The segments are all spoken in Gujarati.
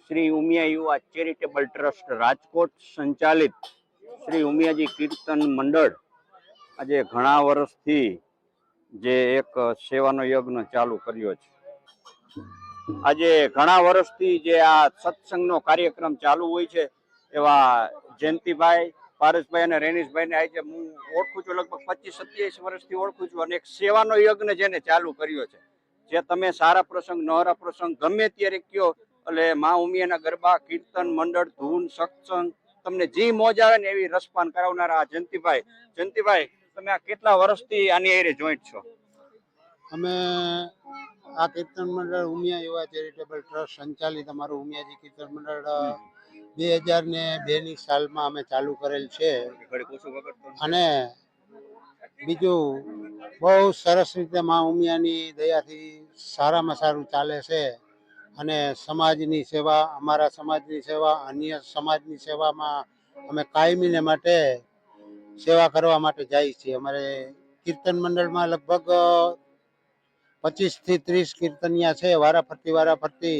શ્રી ઉમિયા યુવા ચેરિટેબલ ટ્રસ્ટ રાજકોટ સંચાલિત શ્રી ઉમિયાજી કીર્તન મંડળ આજે ઘણા વર્ષથી જે એક સેવાનો યજ્ઞ ચાલુ કર્યો છે. આજે ઘણા વર્ષથી જે આ સત્સંગનો કાર્યક્રમ ચાલુ હોય છે એવા જયંતિભાઈ, પારસભાઈ અને રેનીશભાઈને આજે હું ઓળખું છું, લગભગ 25-27 વર્ષથી ઓળખું છું, અને એક સેવાનો યજ્ઞ જેને ચાલુ કર્યો છે. જે તમે સારા પ્રસંગ, નહોરા પ્રસંગ ગમે ત્યારે કયો એટલે મા ઉમિયાના ગરબા, કીર્તન મંડળ, ધૂન, સત્સંગ તમને જે મોજ આવે ને એવી રસપાન કરાવનારા જયંતિભાઈ. જયંતિભાઈ, તમે આ કેટલા વર્ષથી આની હારે જોઈન્ટ છો? અમે આ કીર્તન મંડળ ઉમિયા યુવા ચેરિટેબલ ટ્રસ્ટ સંચાલિત અમારું ઉમિયાજી કીર્તન મંડળ 2002ની સાલમાં અમે ચાલુ કરેલ છે. અને બીજું બહુ સરસ રીતે મા ઉમિયાની દયાથી સારામાં સારું ચાલે છે. અને સમાજની સેવા, અમારા સમાજની સેવા, અન્ય સમાજની સેવામાં અમે કાયમીને માટે સેવા કરવા માટે જઈએ છીએ. અમારે કીર્તન મંડળમાં લગભગ 25 થી 30 કીર્તનિયા છે. વારાફરતી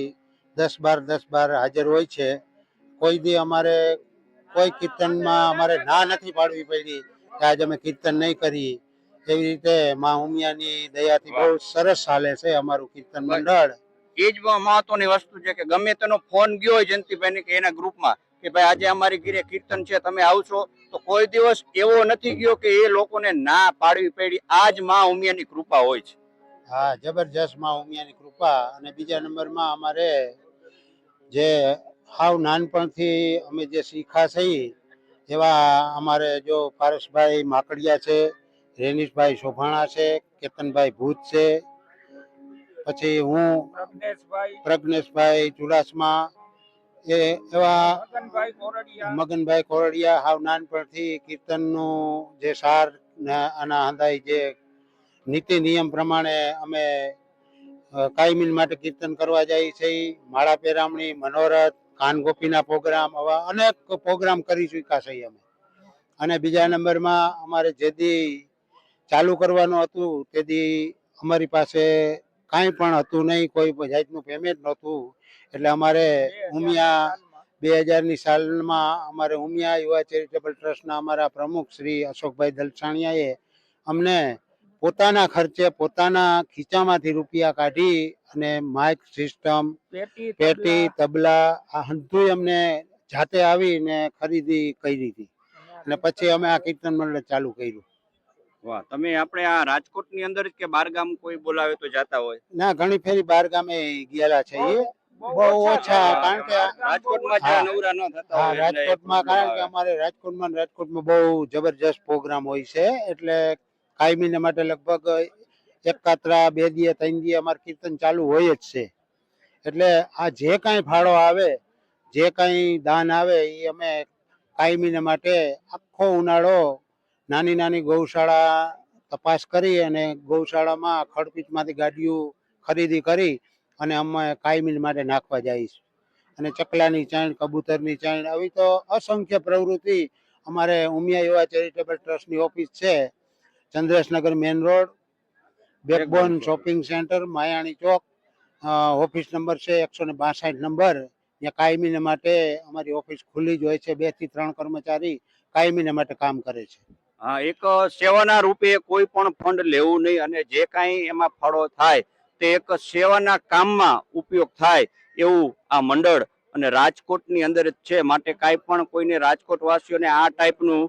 10-12 હાજર હોય છે. કોઈ દી અમારે કોઈ કીર્તનમાં અમારે ના નથી પાડવી પડી કે આજે અમે કીર્તન નહીં કરી. એવી રીતે મા ઉમિયાની દયાથી બહુ સરસ ચાલે છે અમારું કીર્તન મંડળ. એ જ મહત્વની વસ્તુ છે કે ગમે તેનો ફોન ગયો હોય જયંતિભાઈ કે એના ગ્રુપમાં કે ભાઈ આજે અમારી ઘરે કીર્તન છે, તમે આવશો, તો કોઈ દિવસ એવો નથી ગયો કે એ લોકોને ના પાડવી પડી. આજ મા ઉમિયાની કૃપા હોય છે. હા, જબરજસ્ત મા ઉમિયાની કૃપા. અને બીજા નંબરમાં અમારે જે હાવ નાનપણથી અમે જે શીખા છીએ એવા અમારે જો પારસભાઈ માકડિયા છે, રેનીશભાઈ શોભાણા છે, કેતનભાઈ ભૂત છે, પછી હું પ્રજ્ઞેશભાઈ ચુડાસમા, એવા મગનભાઈ કોરડિયા હાવ નાનપણથી કીર્તનનું જે સાર આના હંધાઈ જે નીતિ નિયમ પ્રમાણે અમે કાયમી માટે કીર્તન કરવા જઈએ છીએ. માળા પેરામણી, મનોરથ, કાનગોપીના પ્રોગ્રામ, આવા અનેક પ્રોગ્રામ કરી ચૂક્યા છીએ અમે. અને બીજા નંબરમાં અમારે જેથી ચાલુ કરવાનું હતું તેથી અમારી પાસે કાંઈ પણ હતું નહીં, કોઈ જાતનું પેમેન્ટ નહોતું. એટલે અમારે ઉમિયા 2000ની સાલમાં અમારે ઉમિયા યુવા ચેરિટેબલ ટ્રસ્ટના અમારા પ્રમુખ શ્રી અશોકભાઈ દલસાણિયાએ અમને પોતાના ખર્ચે, પોતાના ખીચામાંથી રૂપિયા કાઢી અને માઇક સિસ્ટમ, પેટી, તબલા આ બધું અમને જાતે આવીને ખરીદી કરી હતી. અને પછી અમે આ કીર્તન મંડળ ચાલુ કર્યું. વાહ, તમે આપણે આ રાજકોટની અંદર જ કે બહાર ગામ કોઈ બોલાવે તો જાતા હોય? ના, ઘણી ફેરી બહાર ગામે ગયેલા છે. એ બહુ ઓછા, કારણ કે રાજકોટમાં જ નવરા ન થતા હા, હોય. રાજકોટમાં કારણ કે અમારે રાજકોટમાં બહુ જબરજસ્ત પ્રોગ્રામ હોય છે. એટલે કાયમીને માટે લગભગ એકાત્રા 2 દી 3 દી અમારે કીર્તન ચાલુ હોય જ છે. એટલે આ જે કાંઈ ફાળો આવે, જે કાંઈ દાન આવે એ અમે કાયમીને માટે આખો ઉનાળો નાની નાની ગૌશાળા તપાસ કરી અને ગૌશાળામાં ખડપીચમાંથી ગાડીઓ ખરીદી કરી અને અમે કાયમી માટે નાખવા જઈશું. અને ચકલાની ચાણ, કબૂતરની ચાણ, આવી તો અસંખ્ય પ્રવૃત્તિ. અમારે ઉમિયા યુવા ચેરિટેબલ ટ્રસ્ટની ઓફિસ છે Chandreshnagar main road, backbone shopping centre, Mayani chowk. Office number છે 162 નંબર. ત્યાં કાયમીને માટે અમારી ઓફિસ ખુલ્લી જ હોય છે. 2 થી 3 કર્મચારી કાયમીને માટે કામ કરે છે. હા, એક સેવાના રૂપે કોઈ પણ ફંડ લેવું નહીં, અને જે કાંઈ એમાં ફાળો થાય તે એક સેવાના કામમાં ઉપયોગ થાય એવું આ મંડળ અને રાજકોટની અંદર જ છે. માટે કાંઈ પણ કોઈને રાજકોટ વાસીઓને આ ટાઈપનું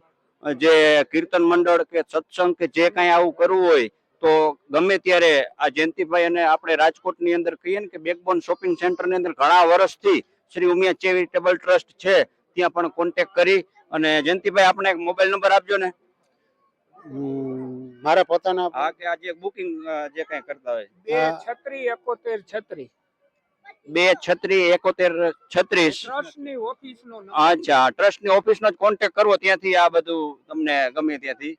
જે કીર્તન મંડળ કે સત્સંગ કે જે કાંઈ આવું કરવું હોય તો ગમે ત્યારે આ જયંતિભાઈ અને આપણે રાજકોટની અંદર કહીએ ને કે બેકબોન શોપિંગ સેન્ટરની અંદર ઘણા વર્ષથી શ્રી ઉમિયા ચેરિટેબલ ટ્રસ્ટ છે, ત્યાં પણ કોન્ટેક્ટ કરી. અને જયંતિભાઈ, આપણે એક મોબાઈલ નંબર આપજો ને. મારા પોતાના હા, કે આજે બુકિંગ જે કઈ કરતા હોય 2367136. 2367136. અચ્છા, ટ્રસ્ટ ની ઓફિસ નો જ કોન્ટેક્ટ કરવો, ત્યાંથી આ બધું તમને ગમે ત્યાંથી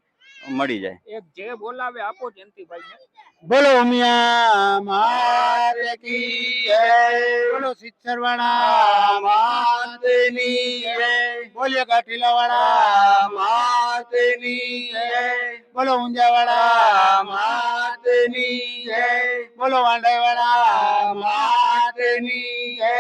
મળી જાય. એક જે બોલાવે આપો જયંતિભાઈ ને. બોલો ઉમિયા માત કી જય, બોલો સિત્સરવાળા માતની જય, બોલીએ કાઠીલાવાળા માતની જય, બોલો ઊંઝાવાળા માતની જય, બોલો વાંડાઈવાળા માતની જય,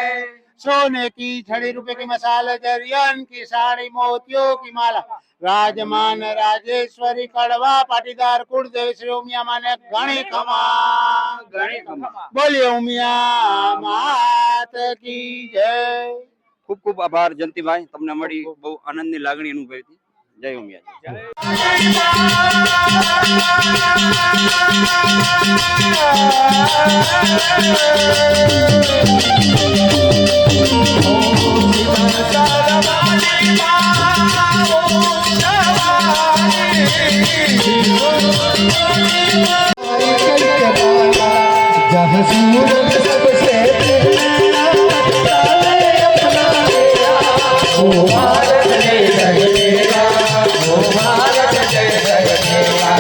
सोने की छड़ी रुपए की मसाल जरियन की साड़ी मोतियों की माला राजमान राजेश्वरी कड़वा पाटीदार कुलदेव श्री उमिया माने घणी खमा बोलिए उमिया मात की जय। ખૂબ ખૂબ આભાર જયંતિભાઈ, તમને મળી બહુ આનંદની લાગણી અનુભવી હતી. જય ઉમિયાજી. जहाँ सूरज सबसे ओ भारत जय जगदेवा, ओ भारत जय जगदेवा।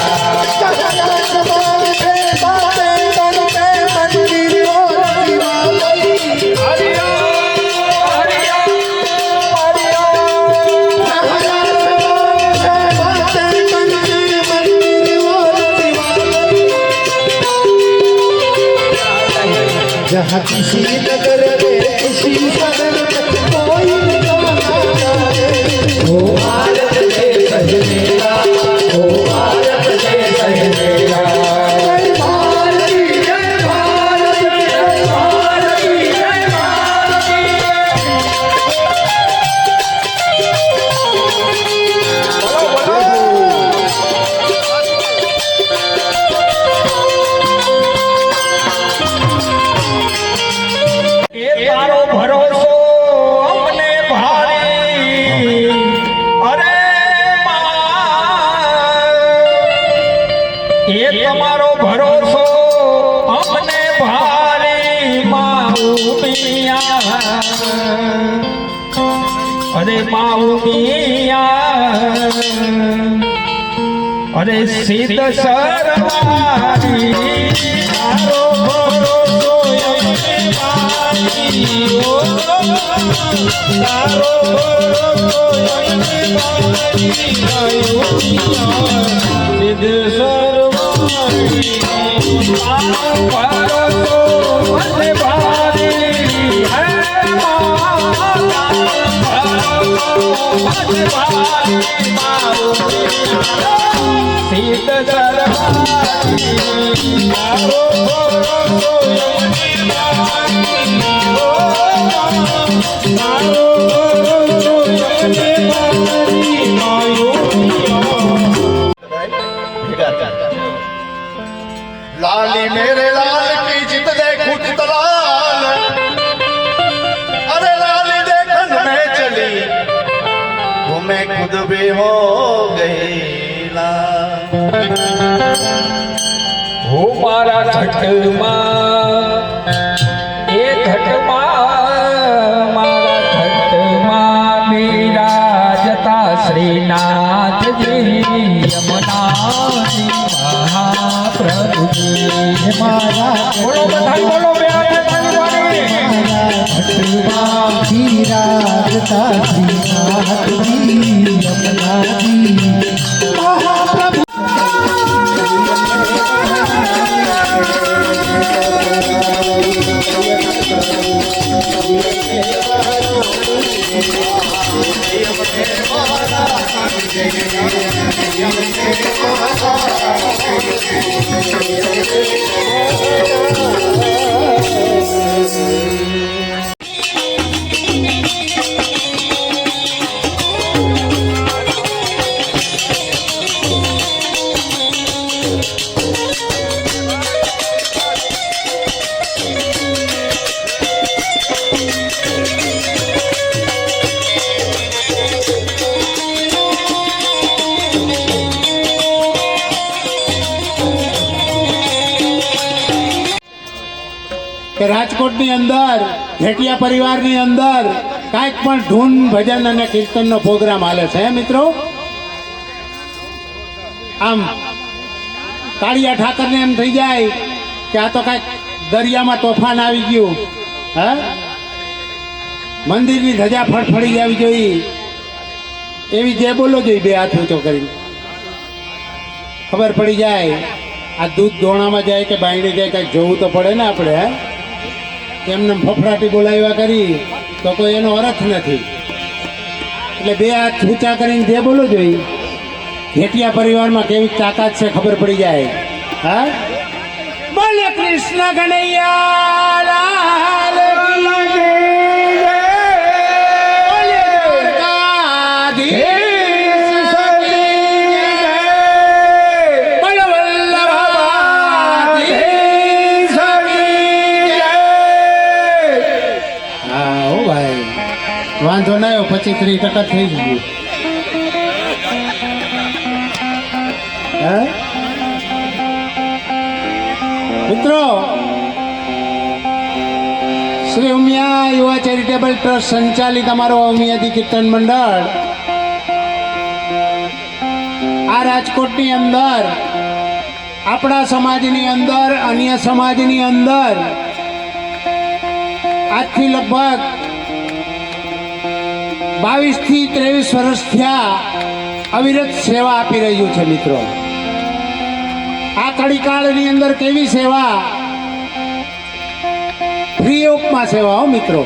जहाँ किसी नगर में किसी सदन में कोई ओ भारत जय जगदेवा, ओ भारत जय जगदेवा। जय भारती जय भारती जय भारती जय भारती। તારો ભરોસો અમને ભારી, અરે એ તમારો ભરોસો અમને ભારી માઉમિયા, અરે માઉમિયા, અરે સિદ્ધ સરવારી તારો ભરોસો અમને ભારી, ઓ તારો ભરોસો અમને ભારી માઉમિયા, સિદ્ધ સરવારી તારો ભરોસો અમને ભારી, હે માતા અમને ભારી માઉમિયા, સિદ્ધ સરવારી તારો ભરોસો અમને ભારી, ઓ તારો ભરોસો અમને ભારી માઉમિયા। लाली मेरे लाल की जित देखूं तलाल, अरे लाली देखन में चली वो मैं खुद भी हो गई लाल। हो मारा घटમાં એ ઘટમાં મારા ઘટમાં બિરાજતા શ્રીનાથજી યમુનાજી મહાપ્રભુજી મારા બોલો બધા બોલો બે હાથે તાળી પાડી घटમાં બિરાજતા શ્રીનાથજી યમુનાજી મહાપ્રભુ। કે રાજકોટની અંદર ઘેટિયા પરિવારની અંદર કાંઈક પણ ધૂન ભજન અને કીર્તનનો પ્રોગ્રામ હાલે છે મિત્રો. આમ કાળિયા ઠાકરને એમ થઈ જાય કે આ તો કાંઈક દરિયામાં તોફાન આવી ગયું, હા મંદિરની ધજા ફડફડી જવી જોઈએ એવી જે બોલો જોઈએ બે હાથ ઊંચો કરી ખબર પડી જાય. આ દૂધ દોણામાં જાય કે બાયણે જાય કાંઈક જોવું તો પડે ને આપણે. હે એમને ફફડાટી બોલાવ્યા કરી તો કોઈ એનો અર્થ નથી. એટલે બે હાથ ઊંચા કરીને જે બોલો જોઈએ ઘેટિયા પરિવારમાં કેવી તાકાત છે ખબર પડી જાય. હા, બોલે કૃષ્ણ કનૈયા લાલ કી જય. બોલે દ્વારકાધીશ કી જય. બોલો વલ્લભાધીશ કી જય. હા હો ભાઈ, વાંધો ના આવ્યો, 25-30% થઈ ગયું. હા મિત્રો, શ્રી ઉમિયા યુવા ચેરિટેબલ ટ્રસ્ટ સંચાલિત અમારો ઉમિયાદી કીર્તન મંડળ આ રાજકોટની અંદર, આપણા સમાજની અંદર, અન્ય સમાજની અંદર આજથી લગભગ 22 થી 23 વર્ષ થયા અવિરત સેવા આપી રહ્યું છે. મિત્રો, આ કડીકાળની અંદર કેવી સેવા, ફ્રી ઓફમાં સેવા હો મિત્રો.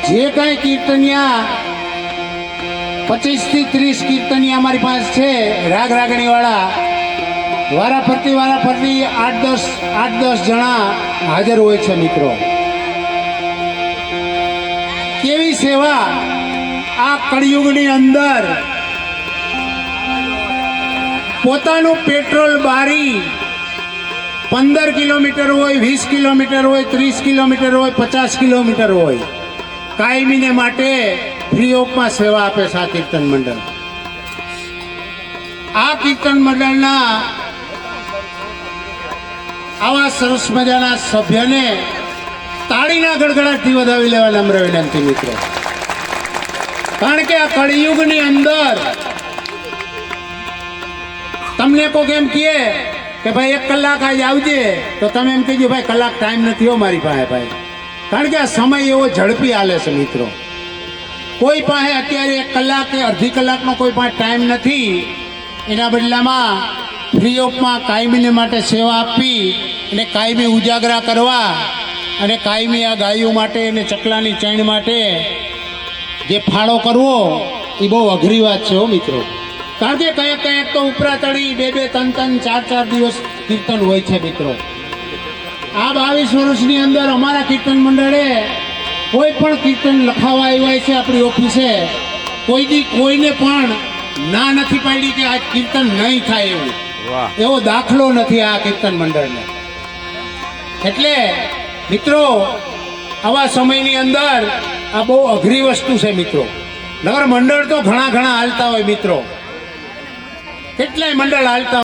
જે કાંઈ કીર્તનિયા 25 થી 30 કીર્તનિયા અમારી પાસે છે, રાગ રાગણી વાળા, વારાફરતી 8-10 જણા હાજર હોય છે. મિત્રો, કેવી સેવા આ કળિયુગની અંદર પોતાનું પેટ્રોલ બારી 15 કિલોમીટર હોય, 20 કિલોમીટર હોય, 30 કિલોમીટર હોય, 50 કિલોમીટર હોય, કાયમીને માટે ફ્રી ઓફમાં સેવા આપે છે આ કીર્તન મંડળ. આ કીર્તન મંડળના આવા સરસ મજાના સભ્યને તાળીના ગડગડાટથી વધાવી લેવા નમ્ર વિનંતી. મિત્રો, કારણ કે આ કળિયુગની અંદર તમને કોઈ એમ કહે કે ભાઈ 1 કલાક આજ આવજે, તો તમે એમ કહેજો ભાઈ કલાક ટાઈમ નથી હો મારી પાસે ભાઈ. કારણ કે આ સમય એવો ઝડપી હાલે છે. મિત્રો, કોઈ પાસે અત્યારે 1 કલાક કે અડધી કલાકનો કોઈ પાસે ટાઈમ નથી. એના બદલામાં ફ્રી ઓફમાં કાયમીને માટે સેવા આપવી અને કાયમી ઉજાગરા કરવા અને કાયમી આ ગાયો માટે અને ચકલાની ચણ માટે જે ફાળો કરવો એ બહુ અઘરી વાત છે હો મિત્રો. કારણ કે કંઈક તો ઉપરાતળી 2-2, 3-3, 4-4 દિવસ કીર્તન હોય છે. મિત્રો, આ 22 વર્ષની અંદર અમારા કીર્તન મંડળે કોઈ પણ કીર્તન લખાવા આવ્યા છે આપણી ઓફિસે, કોઈ દી કોઈને પણ ના નથી પાડી કે આ કીર્તન નહીં થાય એવું. એવો દાખલો નથી આ કીર્તન મંડળને. એટલે મિત્રો, આવા સમયની અંદર આ બહુ અઘરી વસ્તુ છે. મિત્રો, નગર મંડળ તો ઘણા હાલતા હોય. મિત્રો, કેટલાય મંડળ હાલતા